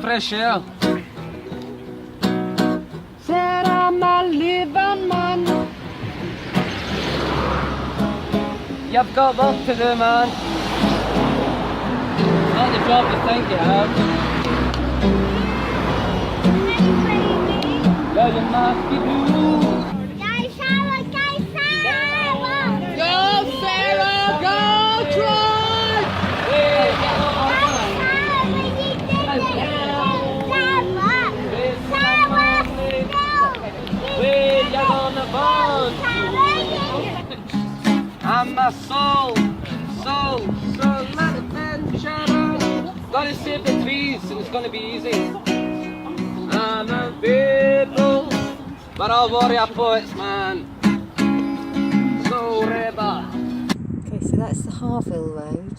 fresh air. Said I'm a living man. You've got work to do, man. Not the job you think you have. Yeah, you must be blue. Guys, Sarah! Go, Sarah, go, Troy! Hey, I'm a soul manufacturer. Gotta save the trees and it's gonna be easy. I'm a people, but I'll worry about it, man. So river. Okay, so that's the Harville Road.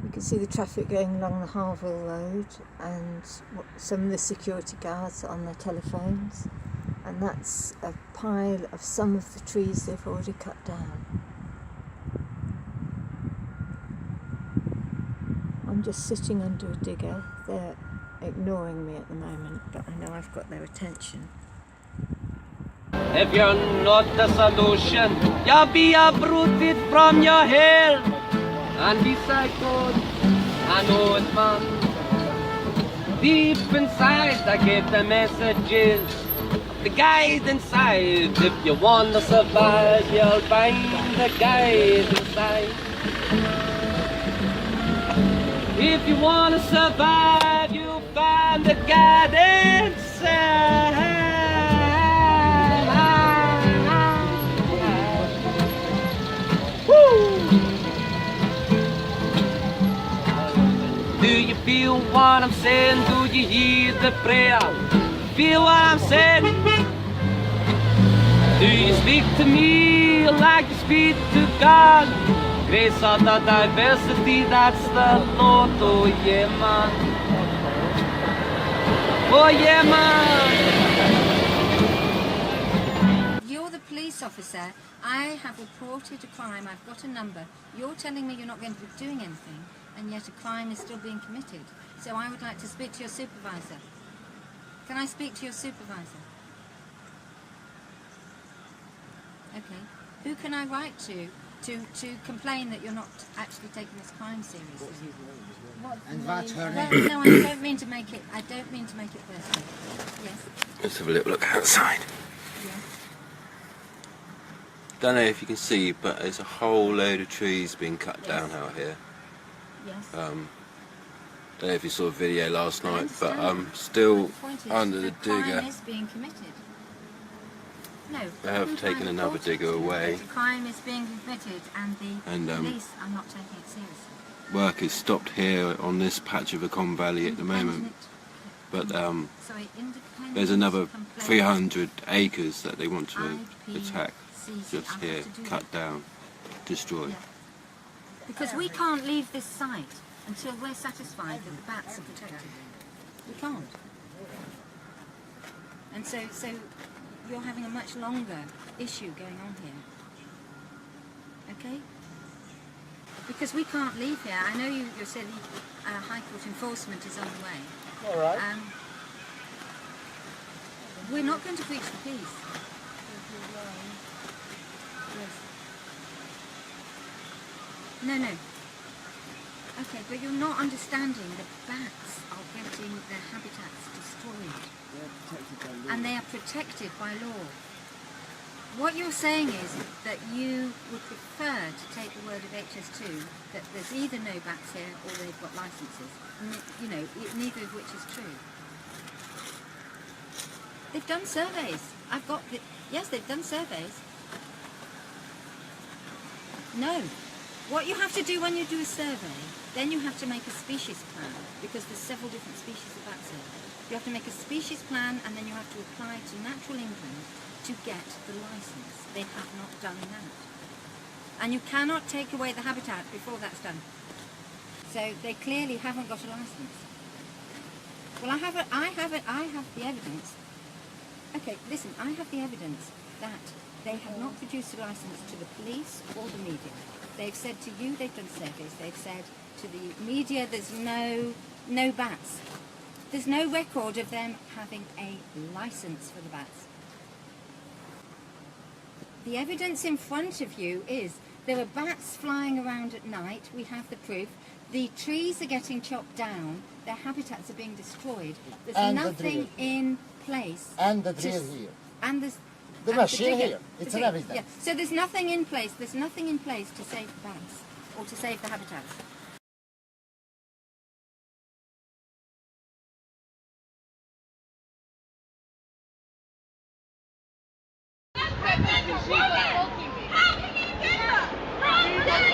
You can see the traffic going along the Harville Road and some of the security guards on their telephones. And that's a pile of some of the trees they've already cut down. I'm just sitting under a digger. They're ignoring me at the moment, but I know I've got their attention. If you're not the solution, you'll be uprooted from your hill. And beside God, I know it, man. Deep inside, I get the messages. The guide inside. If you want to survive, you'll find the guide inside. If you want to survive, you'll find the guide inside. Do you feel what I'm saying? Do you hear the prayer? Feel what I'm saying? Do you speak to me like you speak to God? Grace of the diversity, that's the Lord. Oh yeah, man. Oh yeah, man. You're the police officer. I have reported a crime. I've got a number. You're telling me you're not going to be doing anything, and yet a crime is still being committed. So I would like to speak to your supervisor. Can I speak to your supervisor? Okay. Who can I write to complain that you're not actually taking this crime seriously? And what's her Well, name? no, I don't mean to make it personal. Yes. Let's have a little look outside. Yes. Don't know if you can see, but there's a whole load of trees being cut down out here. Yes. Don't know if you saw a video last I night, but understand. still The point is, under the digger. crime is being committed. No. They have I'm taken trying to another report digger it to you away. that the crime is being committed and the police are not taking it seriously. Work is stopped here on this patch of Acon Valley at the moment, but Sorry, independent there's another complaint. 300 acres that they want to IPCC. attack just I'll here, have to do cut down, destroy. Yeah. Because we can't leave this site until we're satisfied that the bats are protected. We can't. And so you're having a much longer issue going on here. Okay? Because we can't leave here. I know you said High Court enforcement is on the way. All right. We're not going to breach the peace. Yes. No. Okay, but you're not understanding that bats are getting their habitats destroyed. And they are protected by law. What you're saying is that you would prefer to take the word of HS2 that there's either no bats here or they've got licences. You know, neither of which is true. They've done surveys. Yes, they've done surveys. No. What you have to do when you do a survey, then you have to make a species plan, because there's several different species of bats here. You have to make a species plan, and then you have to apply to Natural England to get the licence. They have not done that. And you cannot take away the habitat before that's done. So they clearly haven't got a licence. Well, I have the evidence. Okay, listen, I have the evidence that they have not produced a licence to the police or the media. They've said to you, they've done surveys, they've said to the media there's no bats. there's no record of them having a license for the bats. The evidence in front of you is there are bats flying around at night. We have the proof. The trees are getting chopped down. Their habitats are being destroyed. There's And nothing in place. And the drill here. And there's The and machine digger. here. It's The an digger. evidence. Yeah. So there's nothing in place. There's nothing in place to save the bats or to save the habitats.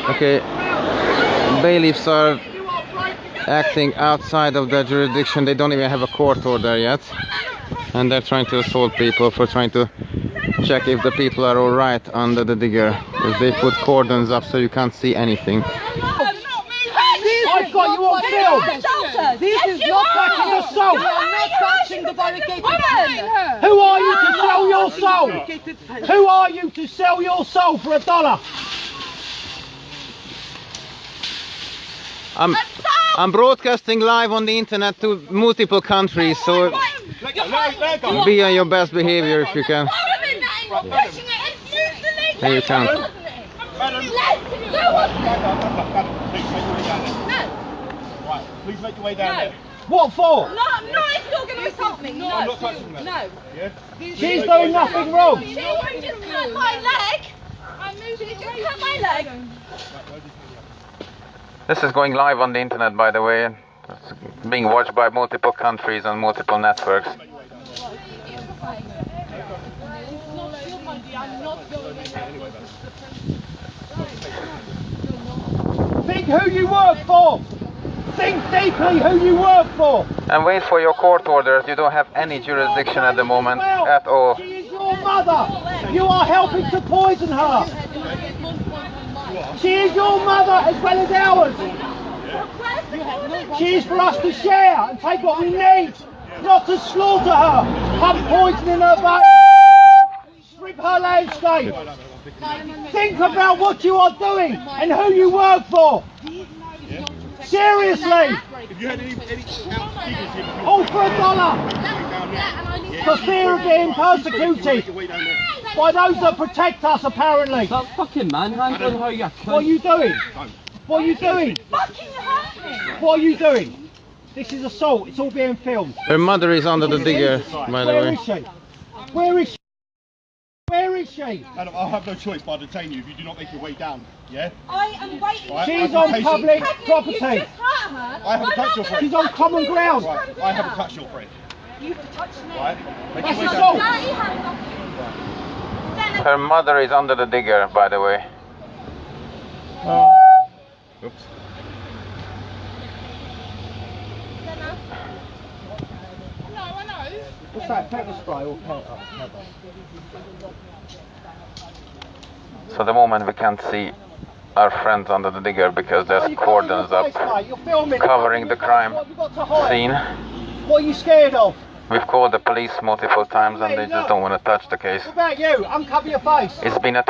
Okay, bailiffs are acting outside of their jurisdiction. They don't even have a court order yet, and they're trying to assault people for trying to check if the people are all right under the digger, because they put cordons up so you can't see anything. I've got you on film. This is not touching your soul. You are not touching the barricaded woman. Who are you to sell your soul? Who are you to sell your soul for $1? I'm broadcasting live on the internet to multiple countries, so be on your best behavior if you can. There you can. Please make your way down there. What for? No, it's not going to assault me. No, I'm not touching her. No. Yeah? She's doing nothing wrong. She just cut my leg. She just cut my leg. This is going live on the internet, by the way. It's being watched by multiple countries and multiple networks. Think who you work for. Think deeply who you work for. And wait for your court orders. You don't have any jurisdiction at the moment at all. She is your mother. You are helping to poison her. She is your mother as well as ours. She is for us to share and take what we need, not to slaughter her, pump poison in her veins, strip her landscape. Think about what you are doing and who you work for. Seriously. All for $1. For fear of being persecuted by those that protect us, apparently. That fucking man, hang on how you What are you doing? What are you doing? What are you doing? This is assault. It's all being filmed. Her mother is under the digger, by the Where way. is she? Where is she? Where is she? Madam, I'll have no choice but to detain you if you do not make your way down, yeah? I am waiting. Right, She's on public property. You just hurt her. I haven't touched your friend. She's on common ground. Right, I haven't touched your friend. You've touched me. Right? Make That's your way assault. down. Her mother is under the digger, by the way. Oops. What's that, pepper spray or pepper? So at the moment we can't see our friends under the digger because there's cordons up covering the crime scene. What are you scared of? We've called the police multiple times and they just don't want to touch the case. What about you? Uncover your face. It's been a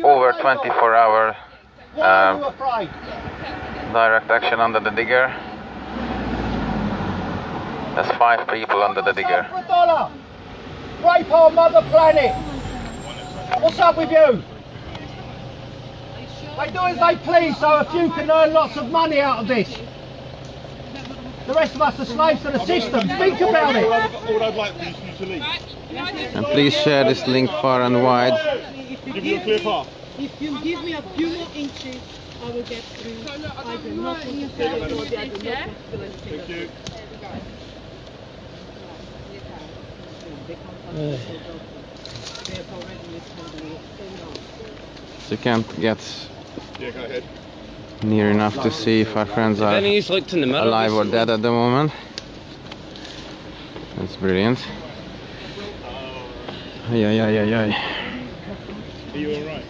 over 24-hour Why are you afraid? direct action under the digger. There's 5 people under the digger. For $1. Rape our mother planet. What's up with you? They do as they please so a few can earn lots of money out of this. The rest of us are slaves to the system. Think about it. All I'd like is you to leave. And please share this link far and wide. Give you a clear path. If you give me a few more inches, I will get through. I do not want to feel it, I do not want to feel anything. Thank you. So you can't get Yeah, go ahead. near enough to see if our friends are Then he's looked in the mirror. alive or dead at the moment. That's brilliant. Ay, ay, ay, ay, ay. Are you alright?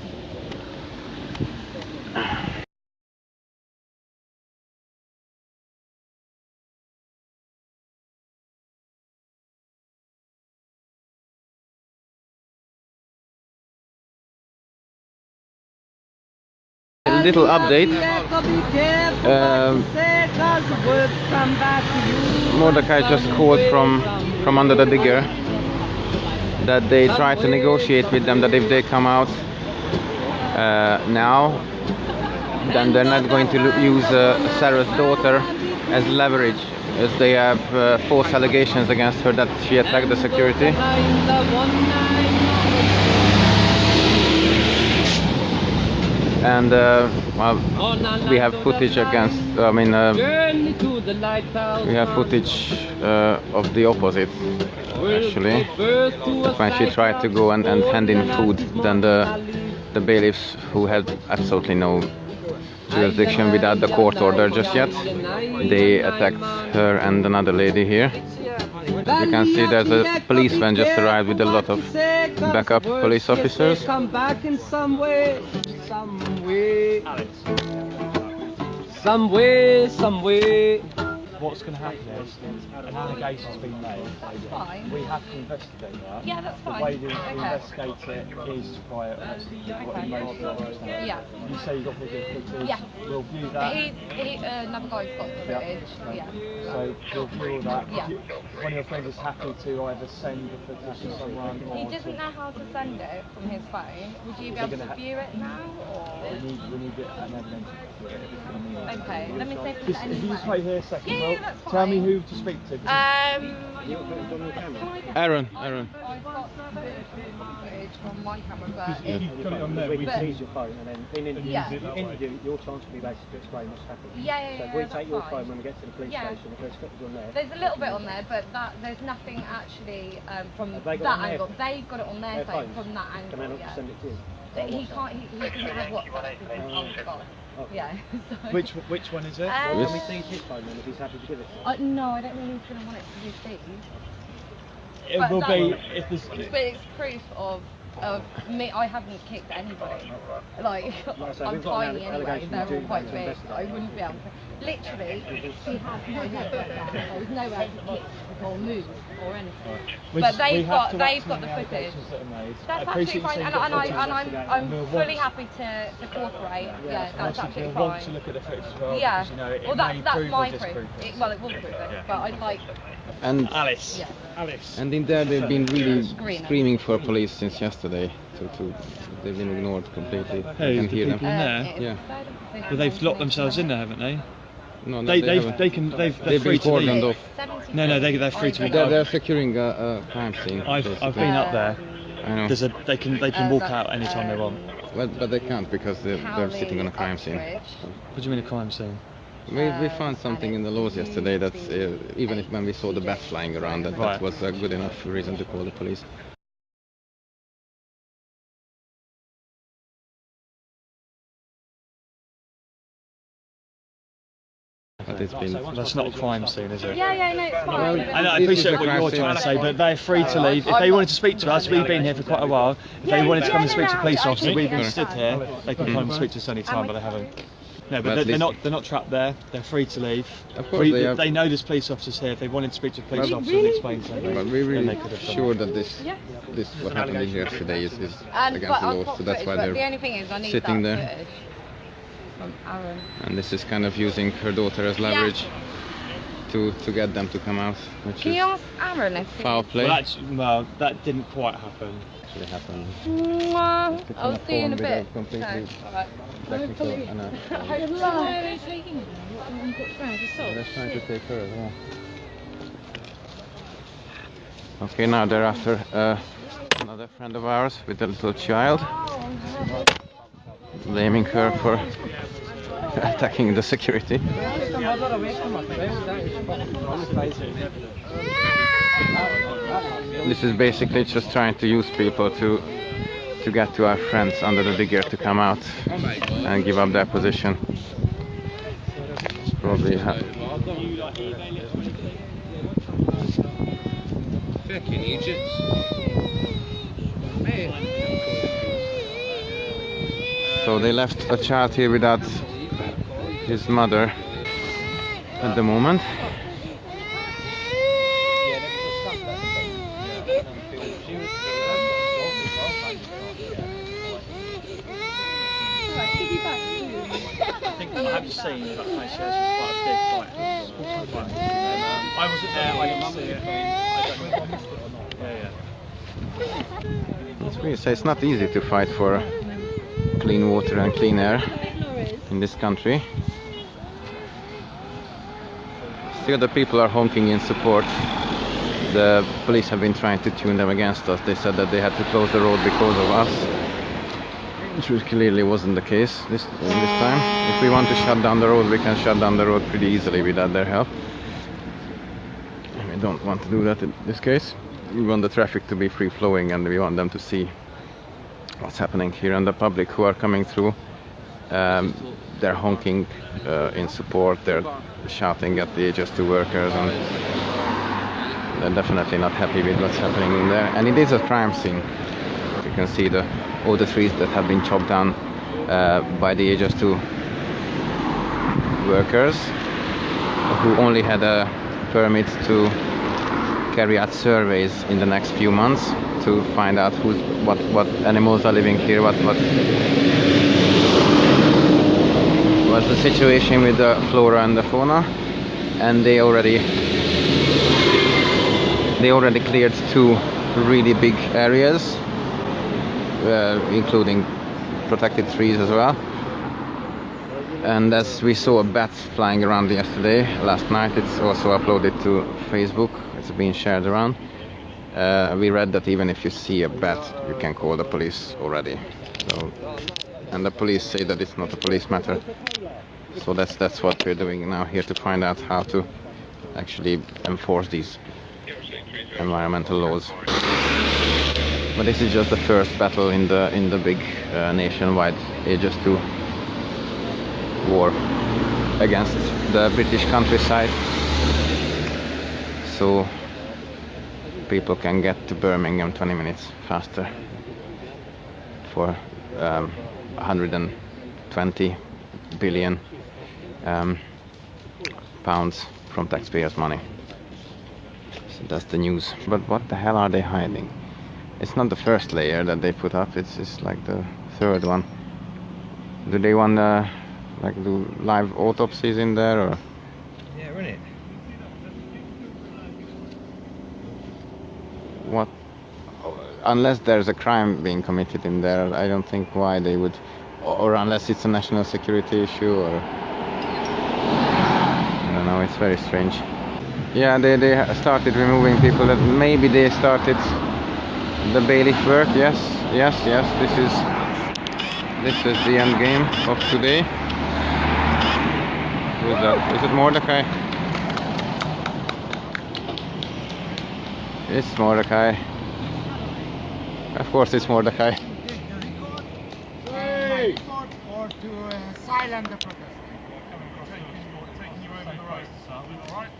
little update. Mordecai just called from under the digger that they try to negotiate with them that if they come out now, then they're not going to use Sarah's daughter as leverage, as they have false allegations against her that she attacked the security. And well, we have footage against, we have footage of the opposite, actually. When she tried to go and hand in food, then the bailiffs, who had absolutely no jurisdiction without the court order just yet, they attacked her and another lady here. As you can see, there's a police van just arrived with a lot of backup police officers. Come back in some way. Some way. What's going to happen is an allegation's been made. That's fine. We have to investigate that. Yeah, that's fine. The way that we investigate it is by Yeah. You say you've got video footage. Yeah. We'll view that. Another guy's got the footage. Yeah. So we'll view all that. Yeah. One of your friends is happy to either send the footage to someone or He doesn't know how to send it from his phone. Would you be able to view it now, or? We need it an evidence to view it. Okay. Let me see if there's If any you just way. wait here a second, Yeah, well, that's tell me fine. who to speak to. Aaron. I've got footage on my camera, but If you've got it on there, we But- can use your phone, and then in interview, Yeah. your chance will be basically to explain what's happened. Yeah, So if we that's take your fine. phone when we get to the police Yeah. station, if there's footage on there. There's a little bit on there, but there's nothing actually from Have they got that it on angle. their- They've got it on their phone phones? from that Can angle. they not Yeah. send it to you? But he can't. He doesn't have WhatsApp because oh god. Okay. Yeah. So. Which one is it? Um, Can we see his phone then if he's happy to give it to us? No, I don't think he's going to want it to be received. It but will that- be if there's. But it's proof of me. I haven't kicked anybody. Like I say, I'm we've got an tiny anyway. allegation They're of all doing quite that to big. investigate. I wouldn't be able to. Literally, he has no network down. There was nowhere to kick or move or anything. But they've got the footage. That's absolutely fine, and I'm fully happy to cooperate. Yeah, that's absolutely We'll fine. want to look at the footage as well. Yeah. Because, you know, it Well, may that's prove my or proof. disprove it. Well, it will prove it, but I'd like. And Alice. Yeah. Alice. And in there they've been really Screaming. screaming for police since yesterday. They've been ignored completely. Who, I can the hear them. people in there? Yeah. But they've locked themselves in there, haven't they? No, They're they're free been to leave. cordoned off. No, they're free to leave. They're securing a crime scene. I've basically. been up there. I know. They can walk out anytime they want. But they can't because they're sitting on a crime scene. What do you mean a crime scene? We found something in the laws yesterday that even if when we saw the bats flying around, that Right. was a good enough reason to call the police. But it's been. That's not a crime scene, is it? Yeah, no, it's fine. I know, I appreciate what you're trying to say, but they're free to leave. If they wanted to speak to us, we've been here for quite a while. If they wanted to come and speak to police officers, we've been stood here. They can come and speak to us any time, but they haven't. No, but they're not trapped there. They're free to leave. Of course they are. They know there's police officers here. If they wanted to speak to police officers and explain something, But we're then really they could have done sure it. that this what happened in yesterday is against the I've law, got so that's why footage, but the they're only thing is I need sitting that there. footage from Aaron. And this is kind of using her daughter as leverage to get them to come out, which Can is you ask Aaron if he... foul play. Well, that didn't quite happen. Actually happened. Mwah. Taking I'll a see you in a phone bit. without completely Okay, alright. technical and they're trying to take her as well. Okay, now they're after another friend of ours with a little child, blaming her for attacking the security. This is basically just trying to use people to get to our friends under the digger to come out and give up their position. Probably Fucking Egypt. so they left a child here without his mother at the moment. I think I have seen that HS was quite a big fight. I wasn't there, I didn't see it. I don't know if I missed it or not. Yeah. It's really, so it's not easy to fight for clean water and clean air in this country. Still the people are honking in support. The police have been trying to tune them against us. They said that they had to close the road because of us, which clearly wasn't the case this time. If we want to shut down the road, we can shut down the road pretty easily without their help. And we don't want to do that in this case. We want the traffic to be free flowing, and we want them to see what's happening here. And the public who are coming through, they're honking in support. They're shouting at the HS2 workers, and they're definitely not happy with what's happening in there. And it is a crime scene. You can see all the trees that have been chopped down by the HS2 workers, who only had a permit to carry out surveys in the next few months to find out what animals are living here, what was the situation with the flora and the fauna. And they already cleared 2 really big areas, including protected trees as well. And as we saw a bat flying around last night, it's also uploaded to Facebook. It's been shared around. We read that even if you see a bat, you can call the police already. And the police say that it's not a police matter. So that's what we're doing now here, to find out how to actually enforce these environmental laws. But this is just the first battle in the big nationwide HS2 war against the British countryside, so people can get to Birmingham 20 minutes faster for 120 billion pounds from taxpayers' money. So that's the news. But what the hell are they hiding? It's not the first layer that they put up, it's like the third one. Do they want do live autopsies in there, or? Yeah, isn't it? What? Unless there's a crime being committed in there, I don't think why they would, or unless it's a national security issue, or I don't know. It's very strange. Yeah, they started removing people. That maybe they started the bailiff work. Yes. This is the end game of today. Who is that? Is it Mordecai? It's Mordecai. Of course it's Mordecai. Hey! Or to silence the protest. Taking you over the road, sir. Alright?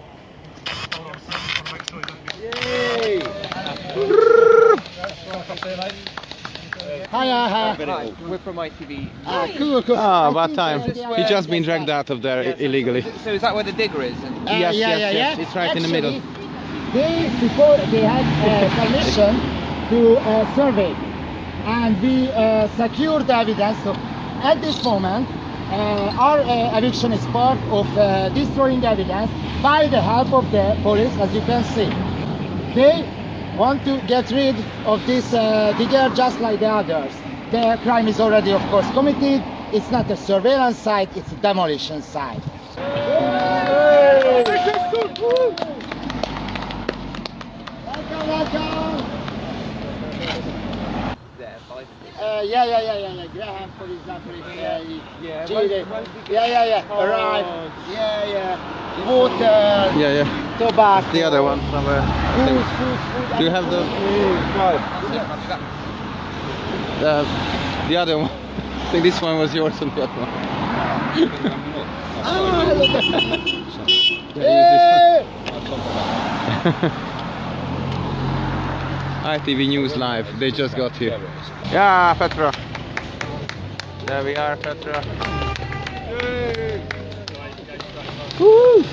Hi. We're from ITV. Cool. About time. He's just been dragged out of there illegally. So is that where the digger is? Yes. It's right in the middle. Before they had permission to survey, and we secured the evidence. So at this moment, our eviction is part of destroying evidence by the help of the police, as you can see. They want to get rid of this digger just like the others. The crime is already, of course, committed. It's not a surveillance site, it's a demolition site. Welcome. Yeah. Graham, for example, arrive. Water. Yeah. Tobacco. The other one somewhere. Food. Do you have the other one? I think this one was yours and the other one. ITV News Live, they just got here. Yeah, Petra. There we are, Petra. Woo!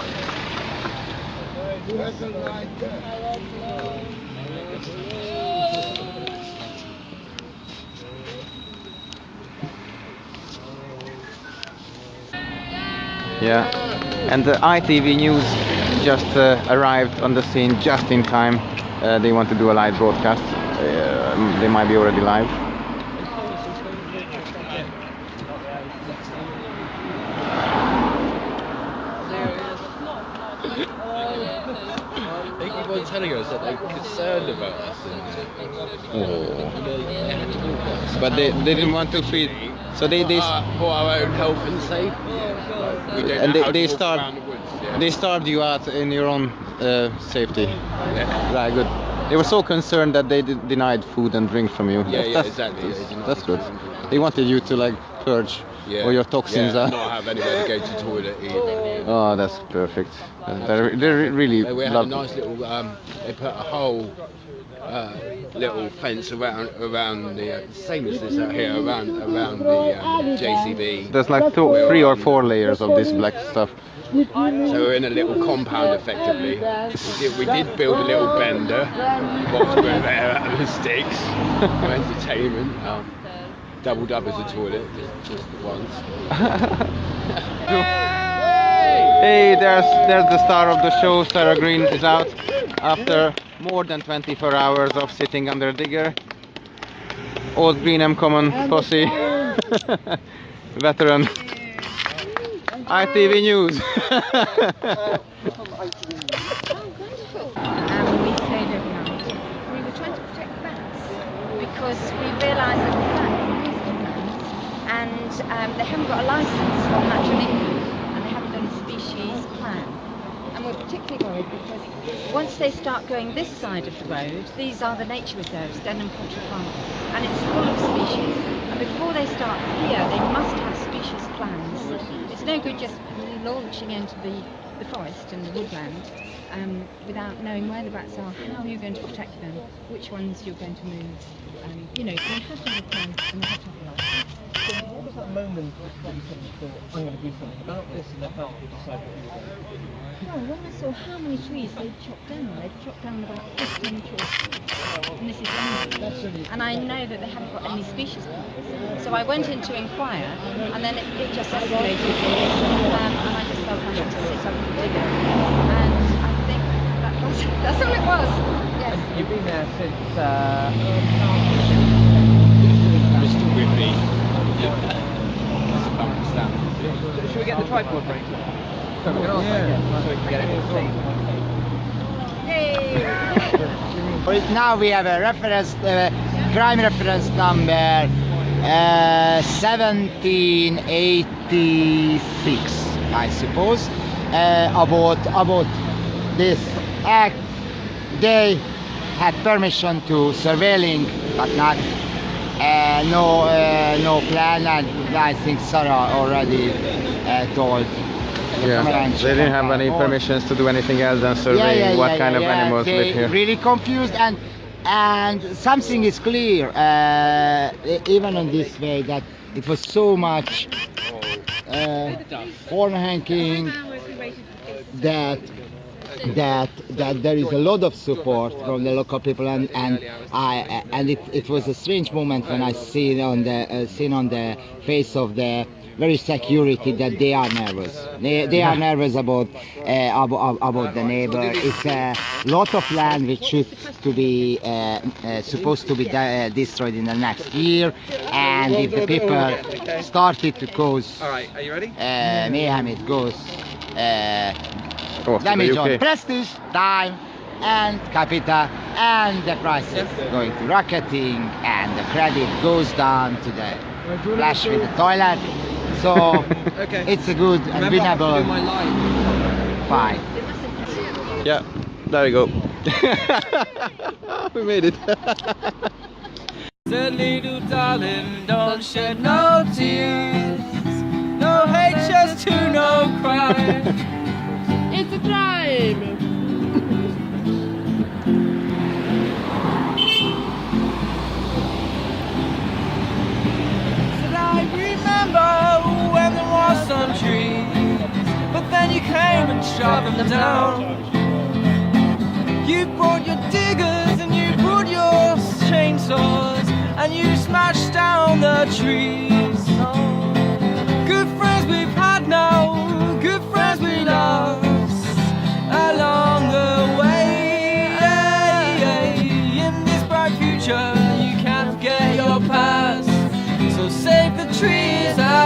Yeah, and the ITV News just arrived on the scene just in time. They want to do a live broadcast. They might be already live. They keep on telling us that they're concerned about us. But they didn't want to feed. So they for our own health and safety. We don't and know how they to walk starved around the woods, yeah. they starved you out in your own safety. Yeah. Right, good. They were so concerned that they denied food and drink from you. Yeah, that's, exactly. That's good. They wanted you to like purge all your toxins out. Not have anywhere to go to the toilet either. Oh, that's perfect. They're really We had a lovely. nice little. They put a whole little fence around the same as this out here around the JCB. There's like 3 or 4 layers of this black stuff. So we're in a little compound effectively. We did build a little bender whilst we were there out of the sticks for entertainment. Doubled up as a toilet, just the once. Hey, there's the star of the show. Sarah Green is out after more than 24 hours of sitting under a digger. Old Greenham Common posse. Veteran. ITV News. We stayed overnight. We were trying to protect the bats because we realised that the and they haven't got a licence from Natural England and they haven't done a species plan. And we're particularly worried because once they start going this side of the road, these are the nature reserves, Denham Poultry Farm, and it's full of species. And before they start here, they must have species plans. It's no good just launching into the forest and the woodland without knowing where the bats are, how you're going to protect them, which ones you're going to move. You know, so you have to have a plan and you have to have a license. So what was that moment that you suddenly thought, I'm going to do something about this, and then how did you decide what you were going to do? Well, when I saw how many trees they'd chopped down about 15 trees. And this is London. And I know that they haven't got any species plans. So I went in to inquire, and then it just escalated. And I just felt I had to sit up and dig it. And I think that's all it was. Yes. And you've been there since... Mr. Whitby. Should we get the tripod break? So we can also get it all Yay! Now we have a reference, crime reference number 1786, I suppose, about this act. They had permission to surveilling, but not no plan, and I think Sarah already told. Yeah, they didn't have any permissions to do anything else than surveying what kind of animals live here. Really confused, and something is clear, even in this way, that it was so much horn hanking that there is a lot of support from the local people, and it was a strange moment when I seen on the face of the very security that they are nervous. They are nervous about the neighbor. It's a lot of land which should to be supposed to be destroyed in the next year, and if the people started to cause mayhem, it goes damage on prestige, time, and capital, and the price is going to rocketing, and the credit goes down to the flash with the toilet. So it's a good and winnable fight. Yeah, there we go. We made it. Said little darling, don't shed no tears, no HS2, no crying. It's a crime. Said I remember when there was some trees, but then you came and shot them down. You brought your diggers and you brought your chainsaws and you smashed down the trees. Good friends we've had now, good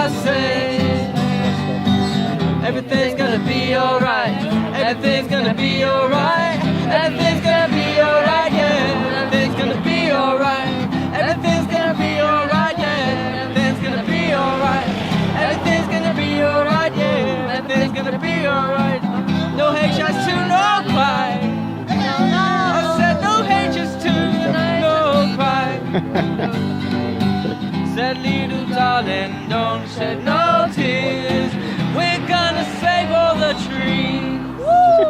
I say. Everything's gonna be alright. Everything's gonna be alright. Everything's gonna be alright, yeah. Everything's gonna be alright. Everything's gonna be alright, yeah. Everything's gonna be alright. Everything's gonna be alright, yeah. Everything's gonna be alright. No HS2, no cry. I said no HS2, no cry. Said little darling, don't shed no tears. We're gonna save all the trees. Woo!